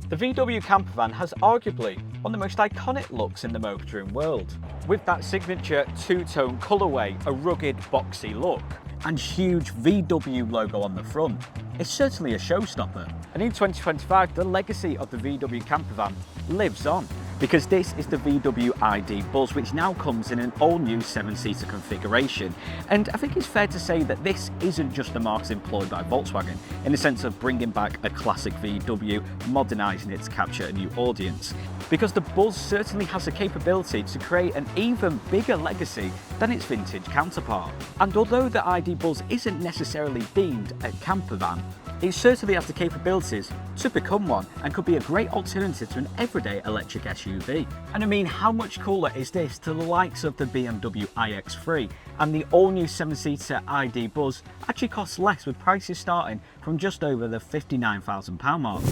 The VW campervan has arguably one of the most iconic looks in the motoring world, with that signature two-tone colourway, a rugged, boxy look, and huge VW logo on the front. It's certainly a showstopper, and in 2025 the legacy of the VW campervan lives on, because this is the VW ID Buzz, which now comes in an all-new 7-seater configuration. And I think it's fair to say that this isn't just a marketing ploy by Volkswagen, in the sense of bringing back a classic VW, modernising it to capture a new audience. Because the Buzz certainly has the capability to create an even bigger legacy than its vintage counterpart. And although the ID Buzz isn't necessarily deemed a campervan, it certainly has the capabilities to become one, and could be a great alternative to an everyday electric SUV. And I mean, how much cooler is this to the likes of the BMW iX3? And the all-new 7-seater ID Buzz actually costs less, with prices starting from just over the £59,000 mark.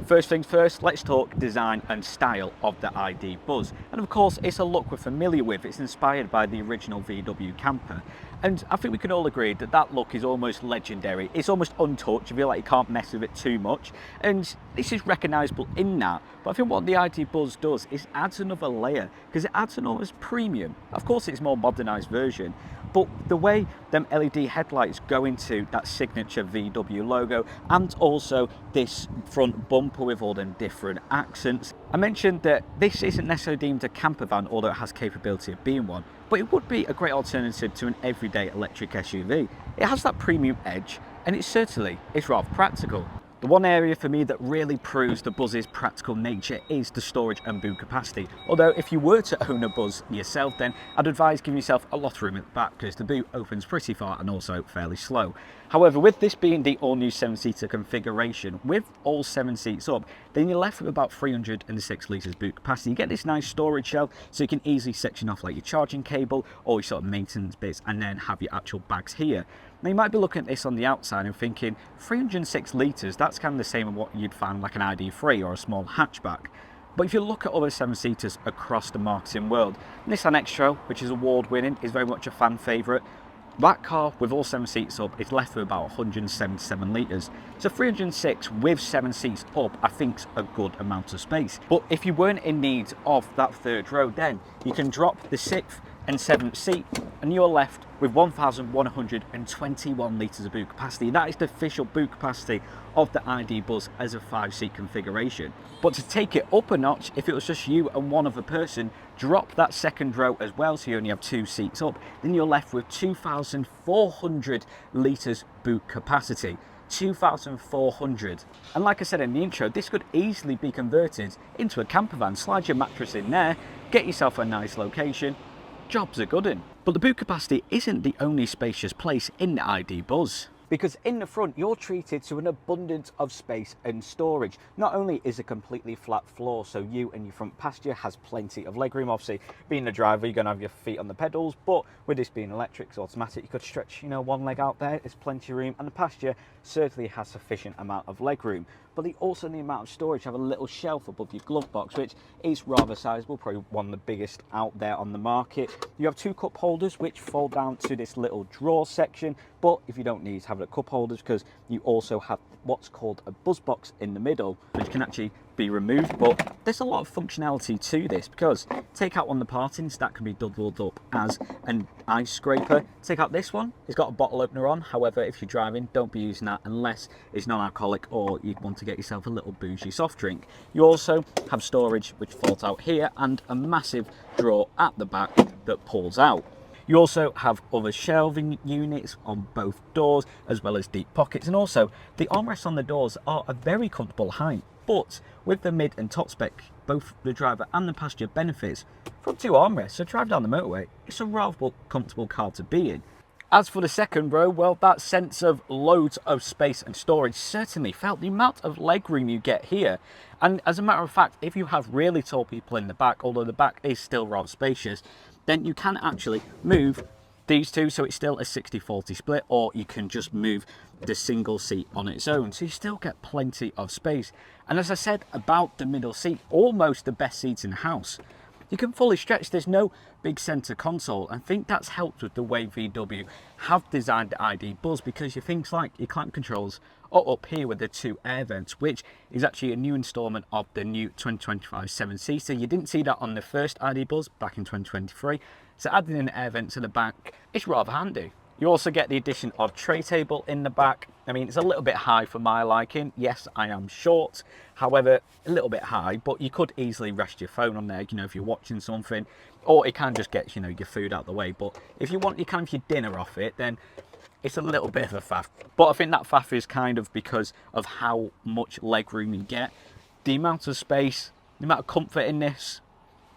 First things first, let's talk design and style of the ID Buzz. And of course, it's a look we're familiar with. It's inspired by the original VW camper. And I think we can all agree that that look is almost legendary. It's almost untouched. You feel like you can't mess with it too much. And this is recognisable in that. But I think what the ID Buzz does is adds another layer, because it adds an almost premium. Of course, it's a more modernised version, but the way them LED headlights go into that signature VW logo, and also this front bumper with all them different accents. I mentioned that this isn't necessarily deemed a camper van, although it has capability of being one, but it would be a great alternative to an everyday electric SUV. It has that premium edge, and it's rather practical. The one area for me that really proves the Buzz's practical nature is the storage and boot capacity. Although if you were to own a Buzz yourself, then I'd advise giving yourself a lot of room at the back, because the boot opens pretty far and also fairly slow. However, with this being the all-new 7-seater configuration, with all 7 seats up, then you're left with about 306 litres boot capacity. You get this nice storage shelf, so you can easily section off like your charging cable or your sort of maintenance bits, and then have your actual bags here. Now you might be looking at this on the outside and thinking 306 litres, that's kind of the same as what you'd find like an ID3 or a small hatchback. But if you look at other 7-seaters across the marketing world, Nissan X-Trail, which is award-winning, is very much a fan favourite. That car with all 7 seats up is left with about 177 litres. So 306 with 7 seats up, I think, is a good amount of space. But if you weren't in need of that third row, then you can drop the 6th and 7th seat, and you're left with 1,121 litres of boot capacity. That is the official boot capacity of the ID Buzz as a 5-seat configuration. But to take it up a notch, if it was just you and one other person, drop that second row as well, so you only have 2 seats up, then you're left with 2,400 litres boot capacity. 2,400. And like I said in the intro, this could easily be converted into a camper van. Slide your mattress in there, get yourself a nice location, jobs are good in. But the boot capacity isn't the only spacious place in the ID Buzz, because in the front you're treated to an abundance of space and storage. Not only is it completely flat floor, so you and your front passenger has plenty of legroom. Obviously, being the driver, you're going to have your feet on the pedals, but with this being electric, it's automatic, you could stretch, one leg out there, there's plenty of room, and the passenger certainly has sufficient amount of legroom. But they also, in the amount of storage, have a little shelf above your glove box, which is rather sizable, probably one of the biggest out there on the market. You have 2 cup holders which fold down to this little drawer section, but if you don't need to have it cup holders, because you also have what's called a buzz box in the middle, which can actually be removed. But there's a lot of functionality to this, because take out one of the partings, that can be doubled up as an ice scraper. Take out this one, it's got a bottle opener on. However, if you're driving, don't be using that unless it's non-alcoholic or you want to get yourself a little bougie soft drink. You also have storage which falls out here, and a massive drawer at the back that pulls out. You also have other shelving units on both doors, as well as deep pockets, and also the armrests on the doors are a very comfortable height. But with the mid and top spec, both the driver and the passenger benefits from 2 armrests, so drive down the motorway, it's a rather comfortable car to be in. As for the second row, well, that sense of loads of space and storage certainly felt. The amount of legroom you get here, and as a matter of fact, if you have really tall people in the back, although the back is still rather spacious, then you can actually move these two, so it's still a 60-40 split, or you can just move the single seat on its own, so you still get plenty of space. And as I said about the middle seat, almost the best seats in the house. You can fully stretch, there's no big centre console. I think that's helped with the way VW have designed the ID Buzz, because your things like your climate controls or up here with the 2 air vents, which is actually a new installment of the new 2025 7-seater. You didn't see that on the first ID Buzz back in 2023, so adding in air vents at the back is rather handy. You also get the addition of tray table in the back. I mean, it's a little bit high for my liking. Yes, I am short, however, a little bit high, but you could easily rest your phone on there, you know, if you're watching something, or it can just get, you know, your food out the way. But if you want your kind of your dinner off it, then it's a little bit of a faff. But I think that faff is kind of because of how much leg room you get. The amount of space, the amount of comfort in this,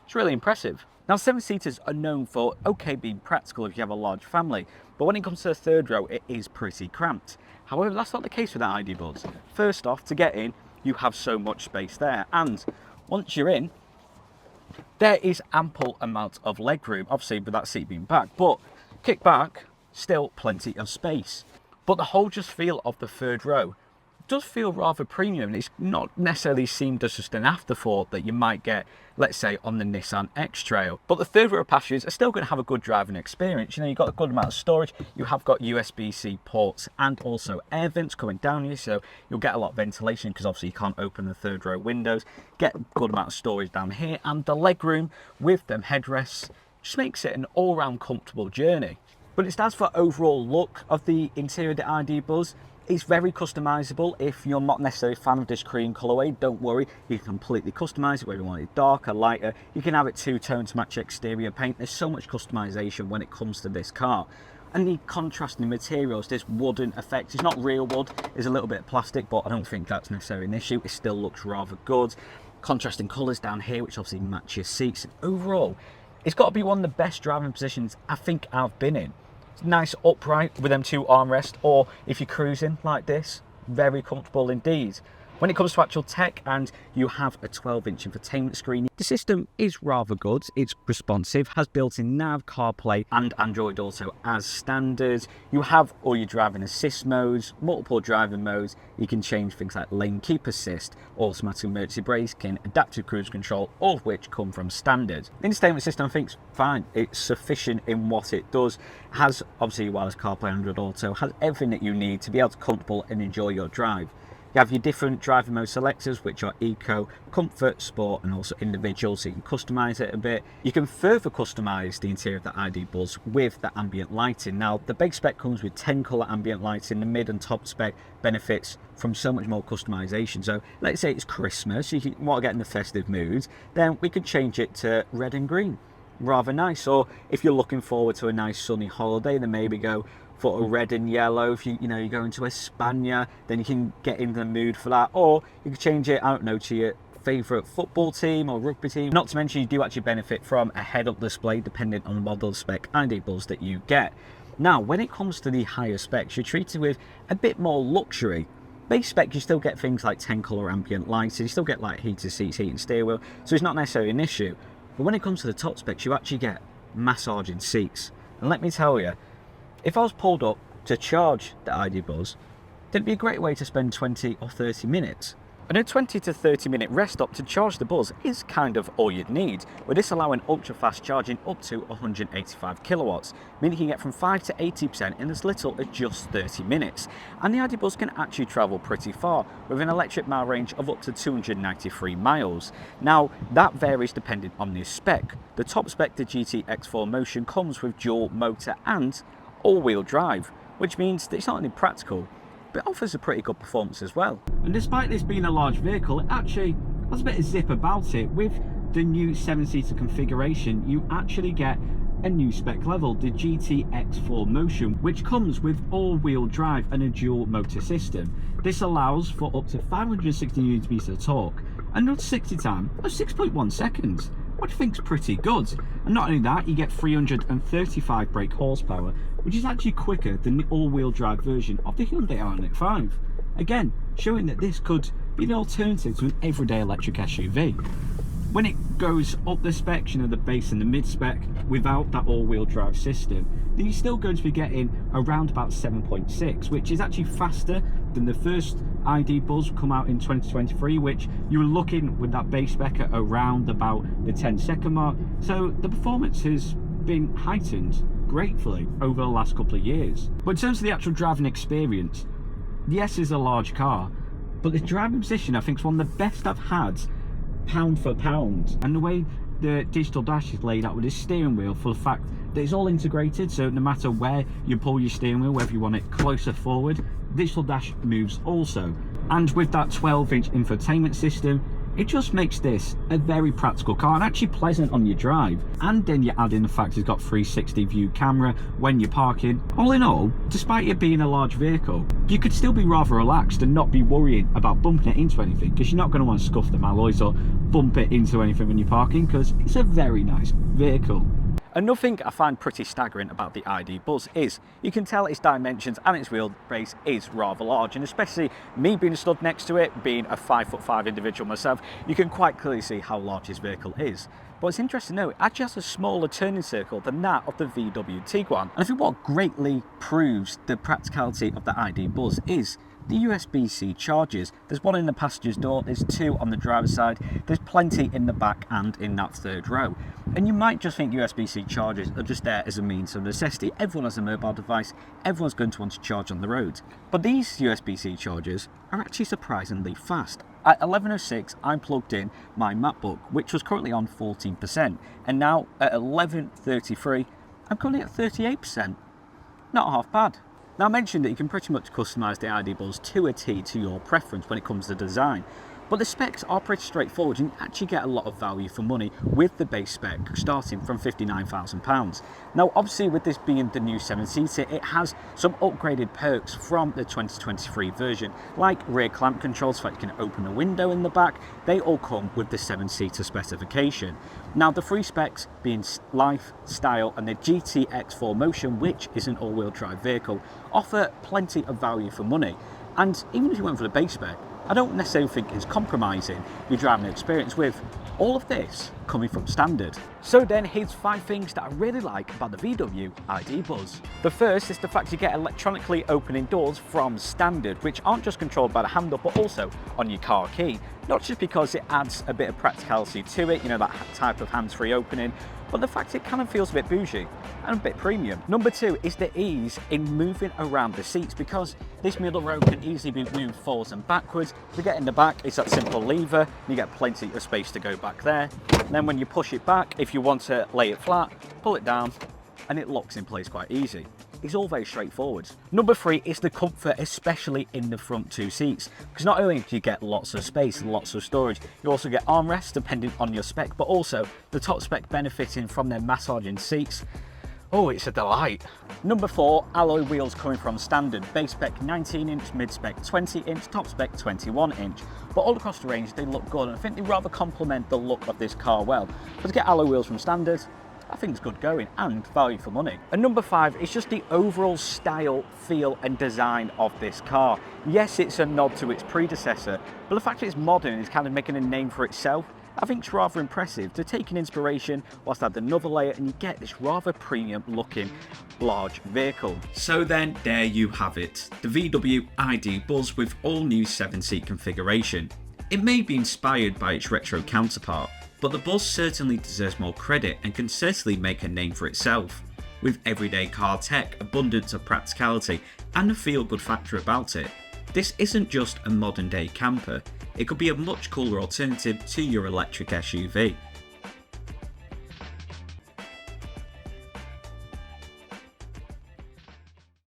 it's really impressive. Now, 7-seaters are known for, okay, being practical if you have a large family, but when it comes to the third row, it is pretty cramped. However, that's not the case with the ID Buzz. First off, to get in, you have so much space there, and once you're in, there is ample amount of leg room, obviously with that seat being back, but kick back, still plenty of space. But the whole just feel of the third row does feel rather premium. It's not necessarily seemed as just an afterthought that you might get, let's say, on the Nissan X-Trail. But the third row passengers are still going to have a good driving experience. You know, you've got a good amount of storage, you have got USB-C ports and also air vents coming down here, so you'll get a lot of ventilation because obviously you can't open the third row windows. Get a good amount of storage down here, and the legroom with them headrests just makes it an all-round comfortable journey. But as for overall look of the interior of the ID Buzz, it's very customizable. If you're not necessarily a fan of this cream colorway, don't worry, you can completely customize it, whether you want it darker, lighter. You can have it two-tone to match exterior paint. There's so much customization when it comes to this car. And the contrasting materials, this wooden effect, it's not real wood, it's a little bit of plastic, but I don't think that's necessarily an issue. It still looks rather good. Contrasting colors down here, which obviously match your seats. And overall, it's got to be one of the best driving positions I think I've been in. Nice upright with them 2 armrests, or if you're cruising like this, very comfortable indeed. When it comes to actual tech, and you have a 12-inch infotainment screen, the system is rather good. It's responsive, has built-in nav, CarPlay and Android also as standard. You have all your driving assist modes, multiple driving modes. You can change things like lane keep assist, automatic emergency braking, adaptive cruise control, all of which come from standard. The entertainment system I think is fine. It's sufficient in what it does. Has obviously wireless CarPlay, Android Auto, has everything that you need to be able to comfortable and enjoy your drive. You have your different driving mode selectors, which are Eco, Comfort, Sport and also Individual, so you can customise it a bit. You can further customise the interior of the ID Buzz with the ambient lighting. Now, the base spec comes with 10 colour ambient lighting. The mid and top spec benefits from so much more customisation. So let's say it's Christmas, you want to get in the festive mood, then we could change it to red and green. Rather nice. Or if you're looking forward to a nice sunny holiday, then maybe go for a red and yellow. If you're going to España, then you can get in the mood for that. Or you can change it, I don't know, to your favourite football team or rugby team. Not to mention you do actually benefit from a head-up display depending on the model spec ID Buzz that you get. Now, when it comes to the higher specs, you're treated with a bit more luxury. Base spec, you still get things like 10 colour ambient lights, you still get like heated seats, heated steering wheel, so it's not necessarily an issue. But when it comes to the top specs, you actually get massaging seats. And let me tell you, if I was pulled up to charge the ID Buzz, then it'd be a great way to spend 20 or 30 minutes. And a 20 to 30 minute rest stop to charge the Buzz is kind of all you'd need, with this allowing ultra fast charging up to 185 kilowatts, meaning you can get from 5 to 80% in as little as just 30 minutes. And the ID Buzz can actually travel pretty far, with an electric mile range of up to 293 miles. Now, that varies depending on the spec. The top spec, the GT X4 Motion, comes with dual motor and all-wheel drive, which means that it's not only practical, but it offers a pretty good performance as well. And despite this being a large vehicle, it actually has a bit of zip about it. With the new 7-seater configuration, you actually get a new spec level, the GT X4 Motion, which comes with all-wheel drive and a dual motor system. This allows for up to 560 Nm of torque and an 60 time of 6.1 seconds. Which I think is pretty good. And not only that, you get 335 brake horsepower, which is actually quicker than the all-wheel drive version of the Hyundai Ioniq 5. Again, showing that this could be an alternative to an everyday electric SUV. When it goes up the specs, the base and the mid spec, without that all-wheel drive system, then you're still going to be getting around about 7.6, which is actually faster than the first ID Buzz come out in 2023, which you were looking with that base spec at around about the 10-second mark. So the performance has been heightened gratefully over the last couple of years. But in terms of the actual driving experience, The S is a large car, but the driving position I think is one of the best I've had, pound for pound. And the way the digital dash is laid out with this steering wheel, for the fact that it's all integrated, so no matter where you pull your steering wheel, whether you want it closer forward, digital dash moves also. And with that 12-inch infotainment system, it just makes this a very practical car and actually pleasant on your drive. And then you add in the fact it's got 360 view camera when you're parking. All in all, despite it being a large vehicle, you could still be rather relaxed and not be worrying about bumping it into anything, because you're not going to want to scuff the alloys or bump it into anything when you're parking, because it's a very nice vehicle. Another thing I find pretty staggering about the ID Buzz is you can tell its dimensions and its wheelbase is rather large, and especially me being stood next to it, being a 5'5" individual myself, you can quite clearly see how large this vehicle is. But it's interesting to know, it actually has a smaller turning circle than that of the VW Tiguan. And I think what greatly proves the practicality of the ID Buzz is the USB-C chargers. There's one in the passenger's door, there's two on the driver's side, there's plenty in the back and in that third row. And you might just think USB-C chargers are just there as a means of necessity. Everyone has a mobile device, everyone's going to want to charge on the road. But these USB-C chargers are actually surprisingly fast. At 11:06, I plugged in my MacBook, which was currently on 14%, and now at 11:33, I'm currently at 38%. Not half bad. Now, I mentioned that you can pretty much customise the ID Buzz to a T to your preference when it comes to design, but the specs are pretty straightforward and you actually get a lot of value for money with the base spec starting from £59,000. Now, obviously with this being the new 7-seater, it has some upgraded perks from the 2023 version, like rear clamp controls, so you can open a window in the back. They all come with the 7-seater specification. Now, the three specs being Life, Style and the GTX4 Motion, which is an all-wheel drive vehicle, offer plenty of value for money. And even if you went for the base spec, I don't necessarily think it's compromising your driving experience with all of this coming from standard. So then here's 5 things that I really like about the VW ID Buzz. The first is the fact you get electronically opening doors from standard, which aren't just controlled by the handle but also on your car key. Not just because it adds a bit of practicality to it, you know, that type of hands-free opening, but the fact it kind of feels a bit bougie and a bit premium. Number 2 is the ease in moving around the seats, because this middle row can easily be moved forwards and backwards. To get in the back, it's that simple lever, you get plenty of space to go back there. And then when you push it back, if you want to lay it flat, pull it down, and it locks in place quite easy. It's all very straightforward. Number 3 is the comfort, especially in the front 2 seats, because not only do you get lots of space and lots of storage, you also get armrests depending on your spec, but also the top spec benefiting from their massaging seats. Oh, it's a delight. Number 4, alloy wheels coming from standard. Base spec 19-inch, mid-spec 20-inch, top spec 21-inch. But all across the range, they look good, and I think they rather complement the look of this car well. But to get alloy wheels from standard, I think it's good going and value for money. And number 5 is just the overall style, feel and design of this car. Yes, it's a nod to its predecessor, but the fact that it's modern and is kind of making a name for itself, I think it's rather impressive. To take an inspiration whilst add another layer and you get this rather premium looking large vehicle. So then there you have it, the VW ID Buzz with all new 7-seat configuration. It may be inspired by its retro counterpart, but the Buzz certainly deserves more credit and can certainly make a name for itself. With everyday car tech, abundance of practicality and a feel-good factor about it, this isn't just a modern day camper, it could be a much cooler alternative to your electric SUV.